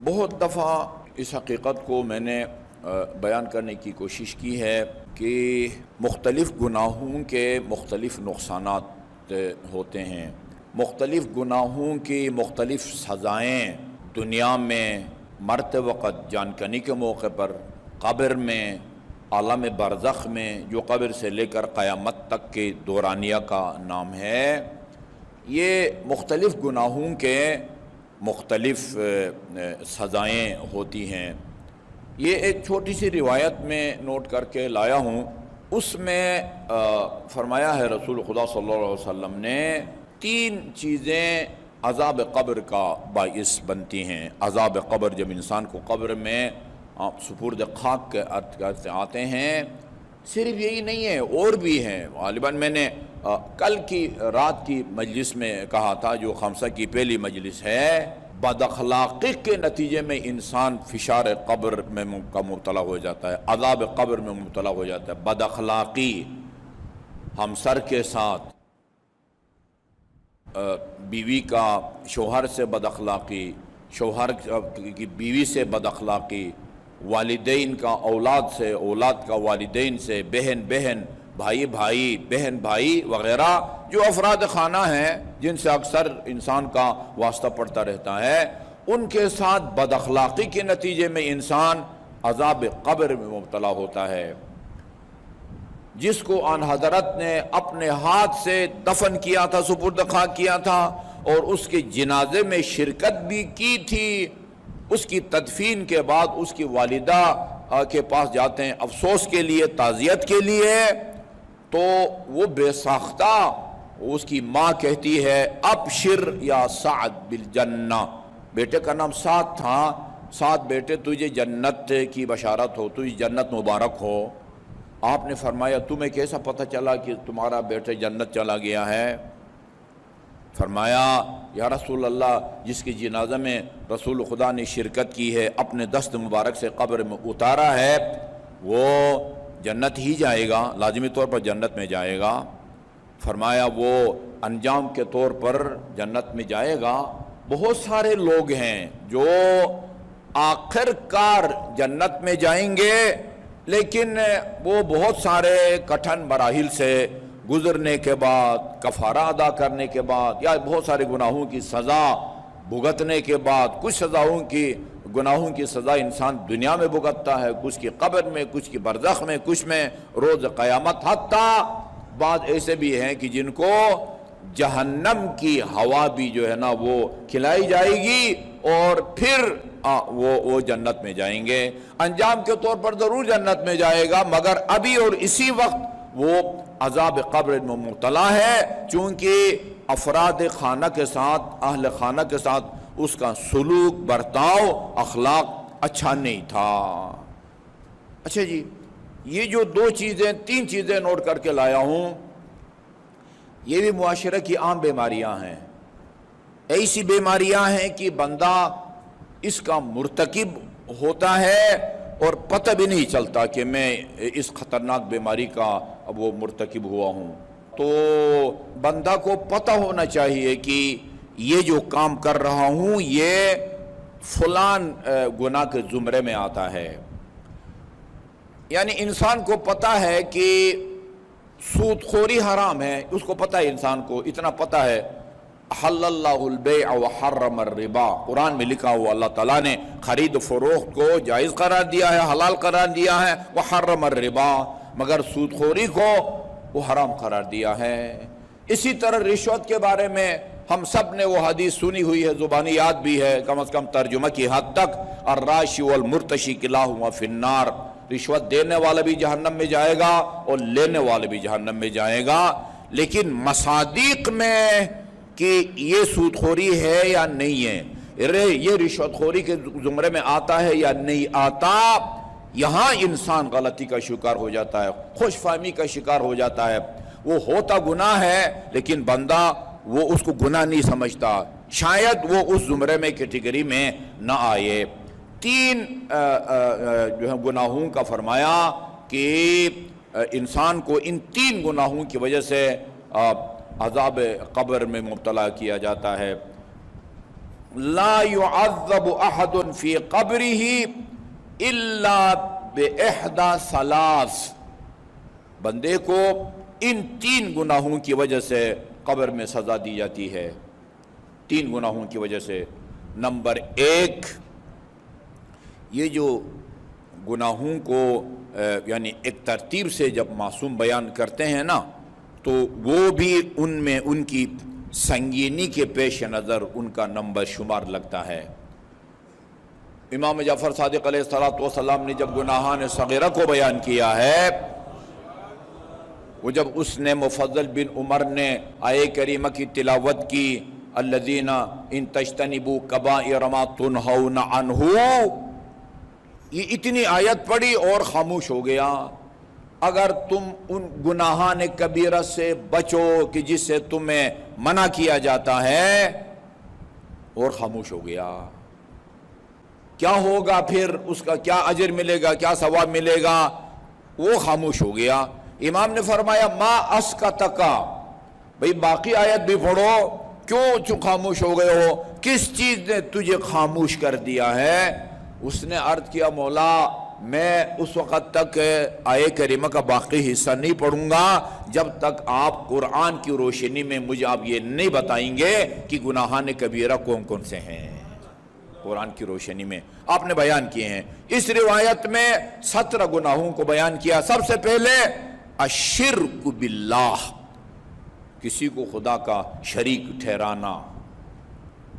بہت دفعہ اس حقیقت کو میں نے بیان کرنے کی کوشش کی ہے کہ مختلف گناہوں کے مختلف نقصانات ہوتے ہیں، مختلف گناہوں کی مختلف سزائیں دنیا میں مرتے وقت جان کنی کے موقع پر، قبر میں، عالم برزخ میں، جو قبر سے لے کر قیامت تک کے دورانیہ کا نام ہے۔ یہ مختلف گناہوں کے مختلف سزائیں ہوتی ہیں۔ یہ ایک چھوٹی سی روایت میں نوٹ کر کے لایا ہوں، اس میں فرمایا ہے رسول خدا صلی اللہ علیہ وسلم نے 3 چیزیں عذاب قبر کا باعث بنتی ہیں۔ عذاب قبر، جب انسان کو قبر میں سپرد خاک کے ارد آتے ہیں، صرف یہی نہیں ہے، اور بھی ہیں۔ غالباً میں نے کل کی رات کی مجلس میں کہا تھا، جو خمسہ کی پہلی مجلس ہے، بد اخلاقی کے نتیجے میں انسان فشار قبر میں مبتلا ہو جاتا ہے، عذاب قبر میں مبتلا ہو جاتا ہے۔ بد اخلاقی، ہمسر کے ساتھ، بیوی کا شوہر سے بد اخلاقی، شوہر کی بیوی سے بد اخلاقی، والدین کا اولاد سے، اولاد کا والدین سے، بہن بہن، بھائی بھائی، بہن بھائی وغیرہ جو افراد خانہ ہیں جن سے اکثر انسان کا واسطہ پڑتا رہتا ہے، ان کے ساتھ بد اخلاقی کے نتیجے میں انسان عذاب قبر میں مبتلا ہوتا ہے۔ جس کو آن حضرت نے اپنے ہاتھ سے دفن کیا تھا، سپرد خاک کیا تھا، اور اس کے جنازے میں شرکت بھی کی تھی، اس کی تدفین کے بعد اس کی والدہ کے پاس جاتے ہیں افسوس کے لیے، تعزیت کے لیے، تو وہ بے ساختہ اس کی ماں کہتی ہے، ابشر یا سعد بالجنہ، بیٹے کا نام سعد تھا، سعد بیٹے تجھے جنت کی بشارت ہو، تجھے جنت مبارک ہو۔ آپ نے فرمایا، تمہیں کیسا پتہ چلا کہ تمہارا بیٹا جنت چلا گیا ہے؟ فرمایا، یا رسول اللہ، جس کی جنازہ میں رسول خدا نے شرکت کی ہے، اپنے دست مبارک سے قبر میں اتارا ہے، وہ جنت ہی جائے گا، لازمی طور پر جنت میں جائے گا۔ فرمایا وہ انجام کے طور پر جنت میں جائے گا۔ بہت سارے لوگ ہیں جو آخر کار جنت میں جائیں گے، لیکن وہ بہت سارے کٹھن مراحل سے گزرنے کے بعد، کفارہ ادا کرنے کے بعد، یا بہت سارے گناہوں کی سزا بھگتنے کے بعد، کچھ گناہوں کی سزا انسان دنیا میں بھگتتا ہے، کچھ کی قبر میں، کچھ کی برزخ میں، کچھ میں روز قیامت، حتیٰ بعض ایسے بھی ہیں کہ جن کو جہنم کی ہوا بھی جو ہے نا وہ کھلائی جائے گی، اور پھر وہ جنت میں جائیں گے۔ انجام کے طور پر ضرور جنت میں جائے گا، مگر ابھی اور اسی وقت وہ عذاب قبر میں مبتلا ہے، چونکہ افراد خانہ کے ساتھ، اہل خانہ کے ساتھ اس کا سلوک، برتاؤ، اخلاق اچھا نہیں تھا۔ اچھا جی، یہ جو 3 چیزیں نوٹ کر کے لایا ہوں، یہ بھی معاشرہ کی عام بیماریاں ہیں۔ ایسی بیماریاں ہیں کہ بندہ اس کا مرتکب ہوتا ہے اور پتہ بھی نہیں چلتا کہ میں اس خطرناک بیماری کا وہ مرتکب ہوا ہوں۔ تو بندہ کو پتہ ہونا چاہیے کہ یہ جو کام کر رہا ہوں یہ فلان گناہ کے زمرے میں آتا ہے۔ یعنی انسان کو پتہ ہے کہ سود خوری حرام ہے، اس کو پتہ ہے، انسان کو اتنا پتہ ہے۔ حل اللہ البیع وحرم الربا، قرآن میں لکھا ہوا اللہ تعالیٰ نے خرید و فروخت کو جائز قرار دیا ہے، حلال قرار دیا ہے، وحرم الربا، مگر سود خوری کو وہ حرام قرار دیا ہے۔ اسی طرح رشوت کے بارے میں ہم سب نے وہ حدیث سنی ہوئی ہے، زبانی یاد بھی ہے، کم از کم ترجمہ کی حد تک، الراشی والمرتشی کلاہما فی النار، رشوت دینے والا بھی جہنم میں جائے گا اور لینے والا بھی جہنم میں جائے گا۔ لیکن مصادیق میں کہ یہ سود خوری ہے یا نہیں ہے، یہ رشوت خوری کے زمرے میں آتا ہے یا نہیں آتا، یہاں انسان غلطی کا شکار ہو جاتا ہے، خوش فہمی کا شکار ہو جاتا ہے۔ وہ ہوتا گناہ ہے، لیکن بندہ وہ اس کو گناہ نہیں سمجھتا، شاید وہ اس زمرے میں کیٹیگری میں نہ آئے۔ 3 جو ہے گناہوں کا فرمایا کہ انسان کو ان 3 گناہوں کی وجہ سے عذاب قبر میں مبتلا کیا جاتا ہے۔ لا يعذب احد فی قبرہ الا باحدى ثلاث، بندے کو ان 3 گناہوں کی وجہ سے قبر میں سزا دی جاتی ہے، 3 گناہوں کی وجہ سے۔ نمبر 1، یہ جو گناہوں کو یعنی ایک ترتیب سے جب معصوم بیان کرتے ہیں نا، تو وہ بھی ان میں ان کی سنگینی کے پیش نظر ان کا نمبر شمار لگتا ہے۔ امام جعفر صادق علیہ السلام نے جب گناہان صغیرہ کو بیان کیا ہے، وہ جب اس نے مفضل بن عمر نے آیہ کریمہ کی تلاوت کی، الذین ان تجتنبوا کبائر ما تنہون عنہ، یہ اتنی آیت پڑھی اور خاموش ہو گیا۔ اگر تم ان گناہان کبیرہ سے بچو کہ جس سے تمہیں منع کیا جاتا ہے، اور خاموش ہو گیا، کیا ہوگا پھر، اس کا کیا اجر ملے گا، کیا ثواب ملے گا، وہ خاموش ہو گیا۔ امام نے فرمایا ما اسکتکا، بھئی باقی آیت بھی پڑھو، کیوں خاموش ہو گئے ہو، کس چیز نے تجھے خاموش کر دیا ہے؟ اس نے عرض کیا مولا میں اس وقت تک آیہ کریمہ کا باقی حصہ نہیں پڑھوں گا جب تک آپ قرآن کی روشنی میں مجھے آپ یہ نہیں بتائیں گے کہ گناہان کبیرہ کون کون سے ہیں۔ قرآن کی روشنی میں آپ نے بیان کیے ہیں۔ اس روایت میں 17 گناہوں کو بیان کیا۔ سب سے پہلے الشرک باللہ، کسی کو خدا کا شریک ٹھہرانا،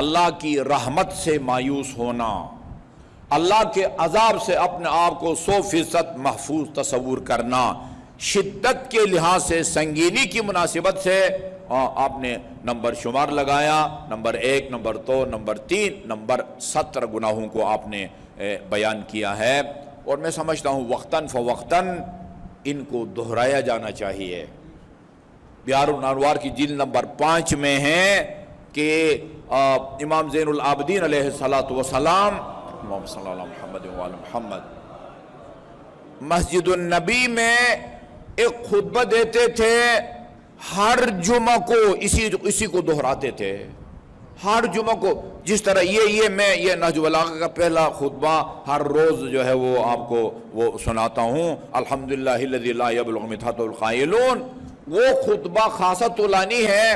اللہ کی رحمت سے مایوس ہونا، اللہ کے عذاب سے اپنے آپ کو 100% محفوظ تصور کرنا، شدت کے لحاظ سے سنگینی کی مناسبت سے آپ نے نمبر شمار لگایا، نمبر 1، نمبر 2، نمبر 3، نمبر 17 گناہوں کو آپ نے بیان کیا ہے۔ اور میں سمجھتا ہوں وقتاً فوقتاً ان کو دہرایا جانا چاہیے۔ بہار الانوار کی جلد نمبر 5 میں ہے کہ امام زین العابدین علیہ السلام، اللہم صلی اللہ علیہ محمد وعلی محمد، مسجد النبی میں ایک خطبہ دیتے تھے، ہر جمعہ کو اسی کو دہراتے تھے، ہر جمعہ کو۔ جس طرح یہ نہج البلاغہ کا پہلا خطبہ ہر روز جو ہے وہ آپ کو وہ سناتا ہوں، الحمدللہ الذی لا یبلغ مدحۃ القائلون، وہ خطبہ خاصہ طولانی ہے،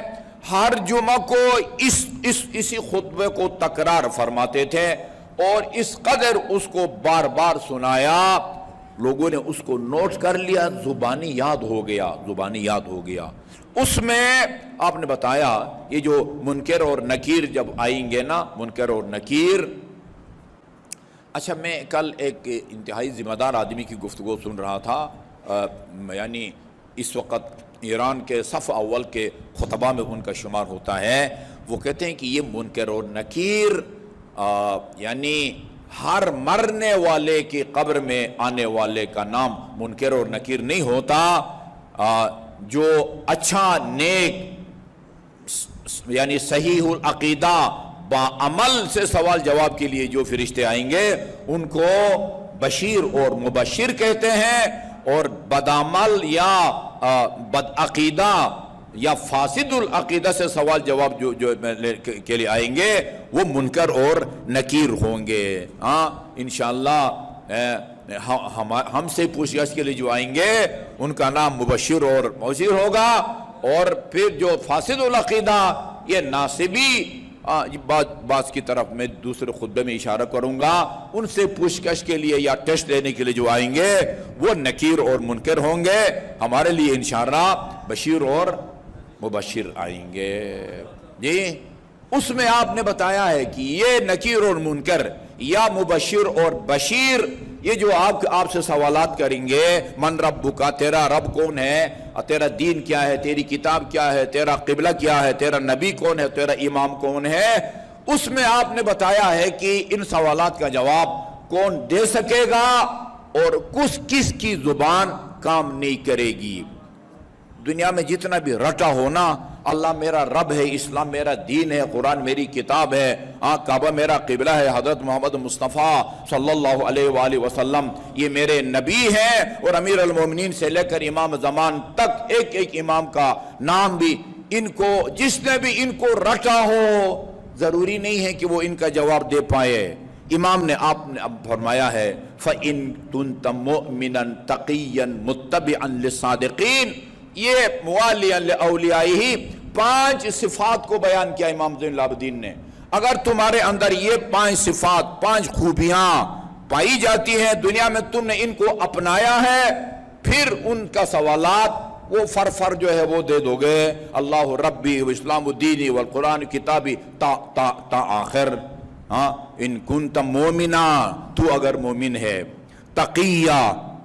ہر جمعہ کو اسی خطبے کو تکرار فرماتے تھے، اور اس قدر اس کو بار بار سنایا، لوگوں نے اس کو نوٹ کر لیا، زبانی یاد ہو گیا۔ اس میں آپ نے بتایا یہ جو منکر اور نکیر جب آئیں گے نا، منکر اور نکیر، اچھا میں کل ایک انتہائی ذمہ دار آدمی کی گفتگو سن رہا تھا، یعنی اس وقت ایران کے صف اول کے خطبہ میں ان کا شمار ہوتا ہے، وہ کہتے ہیں کہ یہ منکر اور نکیر یعنی ہر مرنے والے کی قبر میں آنے والے کا نام منکر اور نکیر نہیں ہوتا، جو اچھا نیک یعنی صحیح العقیدہ با عمل سے سوال جواب کے لیے جو فرشتے آئیں گے ان کو بشیر اور مبشر کہتے ہیں، اور بدعمل یا بدعقیدہ یا فاسد العقیدہ سے سوال جواب جو کے لیے آئیں گے وہ منکر اور نکیر ہوں گے۔ انشاءاللہ ہم سے پوچھ گچھ کے لیے جو آئیں گے ان کا نام مبشر اور مبشر ہوگا، اور پھر جو فاسد العقیدہ یہ ناصبی بعض کی طرف میں دوسرے خطبے میں اشارہ کروں گا، ان سے پوچھ گچھ کے لیے یا ٹیسٹ لینے کے لیے جو آئیں گے وہ نکیر اور منکر ہوں گے، ہمارے لیے انشاءاللہ بشیر اور مبشر آئیں گے۔ جی اس میں آپ نے بتایا ہے کہ یہ نکیر اور منکر یا مبشر اور بشیر، یہ جو آپ سے سوالات کریں گے، من ربک، تیرا رب کون ہے، تیرا دین کیا ہے، تیری کتاب کیا ہے، تیرا قبلہ کیا ہے، تیرا نبی کون ہے، تیرا امام کون ہے، اس میں آپ نے بتایا ہے کہ ان سوالات کا جواب کون دے سکے گا اور کس کی زبان کام نہیں کرے گی۔ دنیا میں جتنا بھی رٹا ہونا، اللہ میرا رب ہے، اسلام میرا دین ہے، قرآن میری کتاب ہے، کعبہ میرا قبلہ ہے، حضرت محمد مصطفیٰ صلی اللہ علیہ وآلہ وسلم یہ میرے نبی ہیں، اور امیر المومنین سے لے کر امام زمان تک ایک ایک امام کا نام بھی، ان کو جس نے بھی ان کو رٹا ہو ضروری نہیں ہے کہ وہ ان کا جواب دے پائے۔ امام نے آپ نے اب فرمایا ہے فَإِن كُنتَ مُؤْمِنًا تَقِيًّا مُتَّبِعًا لِلصَّادِقِينَ، یہ موالیاً لِأَوْلِيَائِهِ 5 صفات کو بیان کیا امام زین العابدین نے۔ اگر تمہارے اندر یہ 5 صفات، 5 خوبیاں پائی جاتی ہیں، دنیا میں تم نے ان کو اپنایا ہے، پھر ان کا سوالات وہ فر جو ہے وہ دے دو گے، اللہ ربی و اسلام الدینی والقرآن کتابی تا آخر۔ ہاں، ان کنت مومنا، تو اگر مومن ہے، تقیہ،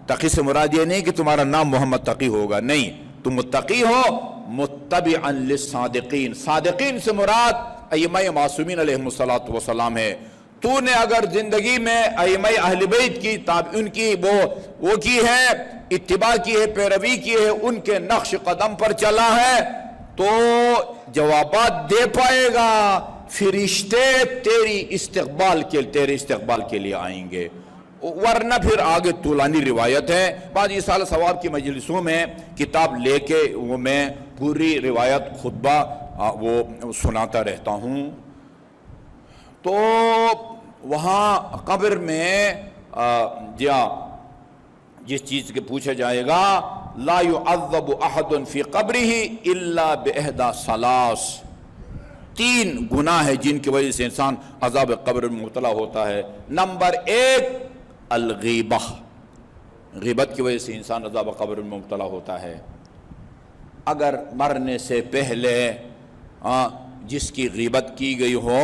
تقی سے مراد یہ نہیں کہ تمہارا نام محمد تقی ہوگا، نہیں، تم متقی ہو، متبعا للصادقین، صادقین سے مراد ائمہ معصومین علیہم السلام ہے۔ تو نے اگر زندگی میں ائمہ اہل بیت کی ان کی وہ کی ہے، اتباع کی ہے، پیروی کی ہے، ان کے نقش قدم پر چلا ہے تو جوابات دے پائے گا، فرشتے تیرے استقبال کے لیے آئیں گے، ورنہ پھر آگے طولانی روایت ہے۔ بعض ایصال ثواب کی مجلسوں میں کتاب لے کے وہ میں پوری روایت خطبہ وہ سناتا رہتا ہوں۔ تو وہاں قبر میں جس چیز کے پوچھا جائے گا، لا يعذب احد فی قبرہ الا باحدى ثلاث، 3 گناہ ہے جن کی وجہ سے انسان عذاب قبر میں مبتلا ہوتا ہے۔ نمبر 1 الغیبہ، غیبت کی وجہ سے انسان عذاب قبر میں مبتلا ہوتا ہے۔ اگر مرنے سے پہلے جس کی غیبت کی گئی ہو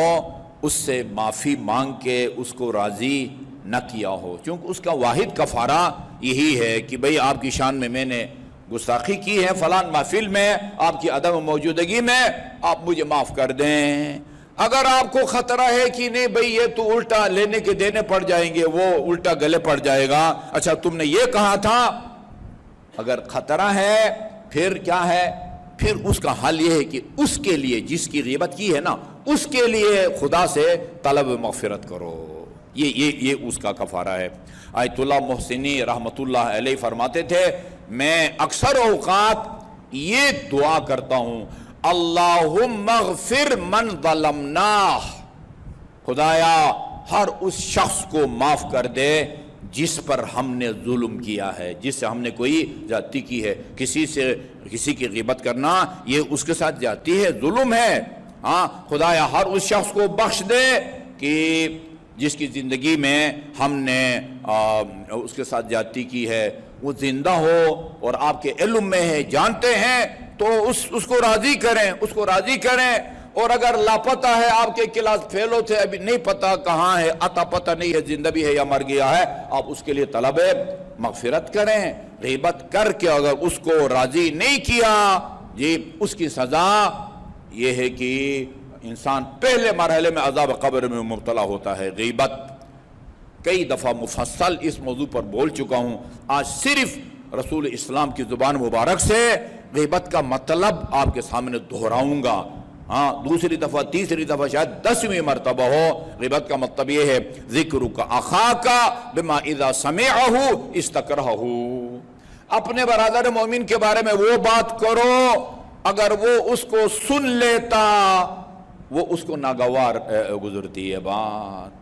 اس سے معافی مانگ کے اس کو راضی نہ کیا ہو، چونکہ اس کا واحد کفارہ یہی ہے کہ بھئی آپ کی شان میں نے گستاخی کی ہے فلان محفل میں، آپ کی عدم موجودگی میں، آپ مجھے معاف کر دیں۔ اگر آپ کو خطرہ ہے کہ نہیں بھئی یہ تو الٹا لینے کے دینے پڑ جائیں گے، وہ الٹا گلے پڑ جائے گا، اچھا تم نے یہ کہا تھا، اگر خطرہ ہے پھر کیا ہے؟ پھر اس کا حل یہ ہے کہ اس کے لیے جس کی غیبت کی ہے نا، اس کے لیے خدا سے طلب مغفرت کرو، یہ اس کا کفارہ ہے۔ آیت اللہ محسنی رحمت اللہ علیہ فرماتے تھے، میں اکثر اوقات یہ دعا کرتا ہوں، اللہم اغفر من ظلمناہ، خدایا ہر اس شخص کو معاف کر دے جس پر ہم نے ظلم کیا ہے، جس سے ہم نے کوئی زیادتی کی ہے۔ کسی کی غیبت کرنا یہ اس کے ساتھ زیادتی ہے، ظلم ہے۔ ہاں، خدایا ہر اس شخص کو بخش دے کہ جس کی زندگی میں ہم نے اس کے ساتھ زیادتی کی ہے، وہ زندہ ہو اور آپ کے علم میں ہے، جانتے ہیں، تو اس کو راضی کریں، اس کو راضی کریں۔ اور اگر لاپتہ ہے، آپ کے کلاس فیلو تھے، ابھی نہیں پتا کہاں ہے، عطا پتہ نہیں ہے زندہ بھی ہے یا مر گیا ہے، آپ اس کے لیے طلب مغفرت کریں۔ غیبت کر کے اگر اس کو راضی نہیں کیا، اس کی سزا یہ ہے کہ انسان پہلے مرحلے میں عذاب قبر میں مبتلا ہوتا ہے۔ غیبت کئی دفعہ مفصل اس موضوع پر بول چکا ہوں، آج صرف رسول اسلام کی زبان مبارک سے غیبت کا مطلب آپ کے سامنے دہراؤں گا۔ ہاں، دوسری دفعہ، تیسری دفعہ، شاید 10ویں مرتبہ ہو۔ غیبت کا مطلب یہ ہے ذکرک اخاک بما اذا سمعہ استکرہہ، اپنے برادر مومن کے بارے میں وہ بات کرو اگر وہ اس کو سن لیتا، وہ اس کو ناگوار گزرتی ہے بات،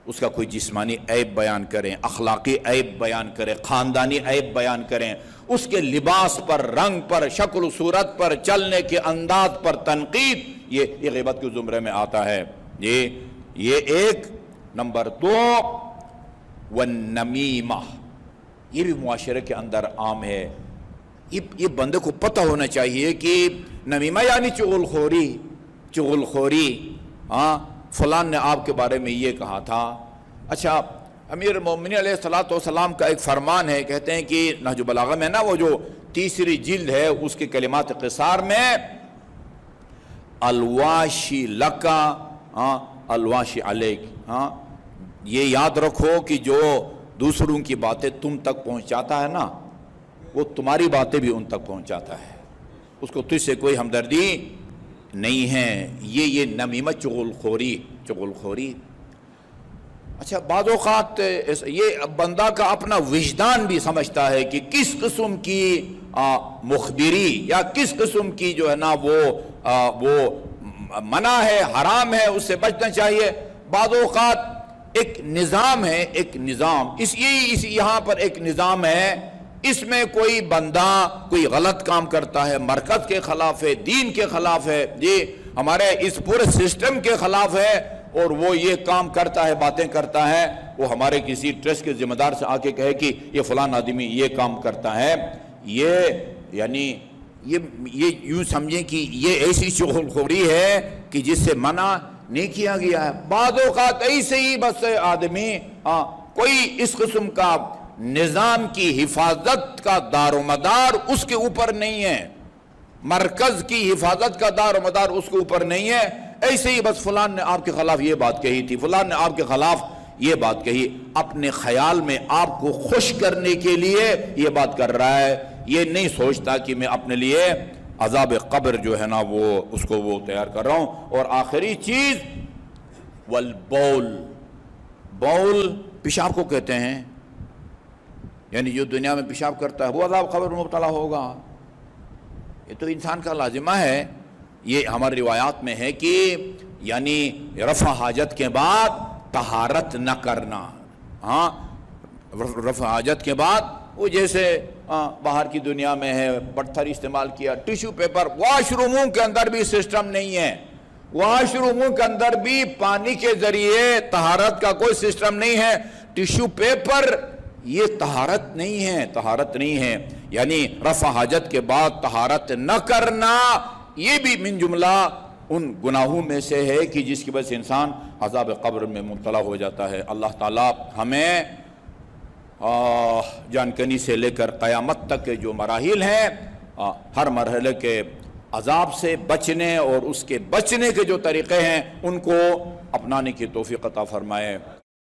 اس کا کوئی جسمانی عیب بیان کریں، اخلاقی عیب بیان کریں، خاندانی عیب بیان کریں، اس کے لباس پر، رنگ پر، شکل و صورت پر، چلنے کے انداز پر تنقید، یہ غیبت کے زمرے میں آتا ہے۔ یہ ایک۔ نمبر 2 والنمیمہ، یہ بھی معاشرے کے اندر عام ہے۔ یہ بندے کو پتہ ہونا چاہیے کہ نمیمہ یعنی چغل خوری۔ ہاں، فلان نے آپ کے بارے میں یہ کہا تھا۔ اچھا، امیر المومنین علیہ السلام کا ایک فرمان ہے، کہتے ہیں کہ نہج البلاغہ میں نا، وہ جو 3 جلد ہے اس کے کلمات قصار میں، الواشی لکا الواشی علیک، یہ یاد رکھو کہ جو دوسروں کی باتیں تم تک پہنچاتا ہے نا، وہ تمہاری باتیں بھی ان تک پہنچاتا ہے، اس کو تجھ سے کوئی ہمدردی نہیں ہے۔ یہ نمیمہ چغل خوری۔ اچھا، بعض اوقات یہ بندہ کا اپنا وجدان بھی سمجھتا ہے کہ کس قسم کی مخبری یا کس قسم کی جو ہے نا وہ منع ہے، حرام ہے، اس سے بچنا چاہیے۔ بعض اوقات ایک نظام ہے، ایک نظام، یہاں پر ایک نظام ہے، اس میں کوئی بندہ کوئی غلط کام کرتا ہے، مرکز کے خلاف ہے، دین کے خلاف ہے، ہمارے اس پورے سسٹم کے خلاف ہے، اور وہ یہ کام کرتا ہے، باتیں کرتا ہے، وہ ہمارے کسی ٹرسٹ کے ذمہ دار سے آ کے کہے کہ یہ فلان آدمی یہ کام کرتا ہے، یعنی یہ یوں سمجھیں کہ یہ ایسی شغل خوری ہے کہ جس سے منع نہیں کیا گیا ہے۔ بعض اوقات ایسے ہی بس آدمی کوئی اس قسم کا نظام کی حفاظت کا دار و مدار اس کے اوپر نہیں ہے، مرکز کی حفاظت کا دار و مدار اس کے اوپر نہیں ہے، ایسے ہی بس فلان نے آپ کے خلاف یہ بات کہی تھی، فلان نے آپ کے خلاف یہ بات کہی، اپنے خیال میں آپ کو خوش کرنے کے لیے یہ بات کر رہا ہے، یہ نہیں سوچتا کہ میں اپنے لیے عذاب قبر جو ہے نا وہ تیار کر رہا ہوں۔ اور آخری چیز والبول، بول پیشاب کو کہتے ہیں، یعنی جو دنیا میں پیشاب کرتا ہے وہ عذاب قبر میں مبتلا ہوگا، یہ تو انسان کا لازمہ ہے۔ یہ ہماری روایات میں ہے کہ یعنی رفع حاجت کے بعد طہارت نہ کرنا، رفع حاجت کے بعد وہ جیسے باہر کی دنیا میں ہے، پتھر استعمال کیا، ٹیشو پیپر، واش روموں کے اندر بھی سسٹم نہیں ہے، واش روموں کے اندر بھی پانی کے ذریعے طہارت کا کوئی سسٹم نہیں ہے، ٹیشو پیپر یہ طہارت نہیں ہے، یعنی رفع حاجت کے بعد طہارت نہ کرنا یہ بھی من جملہ ان گناہوں میں سے ہے کہ جس کی وجہ سے انسان عذاب قبر میں مبتلا ہو جاتا ہے۔ اللہ تعالیٰ ہمیں جانکنی سے لے کر قیامت تک کے جو مراحل ہیں، ہر مرحلے کے عذاب سے بچنے اور اس کے بچنے کے جو طریقے ہیں ان کو اپنانے کی توفیق عطا فرمائے۔